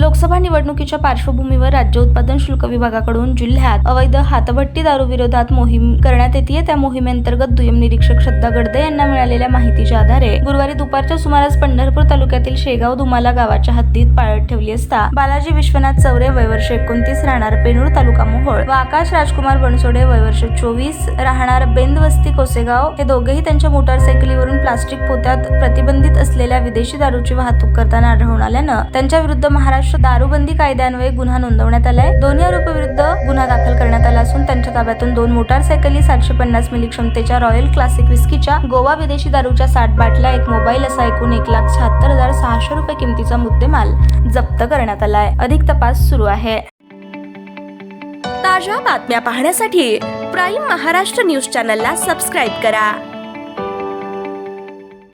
लोकसभा निवडणुकीच्या पार्श्वभूमीवर राज्य उत्पादन शुल्क विभागाकडून जिल्ह्यात अवैध हातभट्टी दारू विरोधात मोहीम करण्यात येते। त्या मोहिमेअंतर्गत दुय्यम निरीक्षक श्रद्धा गडदे यांना मिळालेल्या माहितीच्या आधारे गुरुवारी दुपारच्या सुमारास पंढरपूर तालुक्यातील शेगाव धुमाला गावाच्या हद्दीत पाळत ठेवली असता बालाजी विश्वनाथ चौरे वय वर्ष 29 राहणार पेनूर तालुका मोहोळ व आकाश राजकुमार बनसोडे वय वर्ष 24 राहणार बेंदवस्ती कोसेगाव हे दोघेही त्यांच्या मोटारसायकलीवरून प्लास्टिक पोत्यात प्रतिबंधित असलेल्या विदेशी दारूची वाहतूक करताना आढळून आल्यानं त्यांच्या विरुद्ध महाराष्ट्र दारूबंदी कायद्यान्वये गुन्हा नोंदवण्यात आलाय। दोन्ही आरोपीविरुद्ध गुन्हा दाखल करण्यात आला असून त्यांच्या ताब्यातून 2 मोटारसायकली, 750 मिली क्षमतेच्या रॉयल क्लासिक विस्कीच्या गोवा विदेशी दारूच्या 60 बाटल्या, एक मोबाईल असा एकूण 1,76,600 रुपये किमतीचा मुद्देमाल जप्त करण्यात आलाय। अधिक तपास सुरू आहे। ताज्या बातम्या पाहण्यासाठी प्राईम महाराष्ट्र न्यूज चॅनलला सबस्क्राईब करा।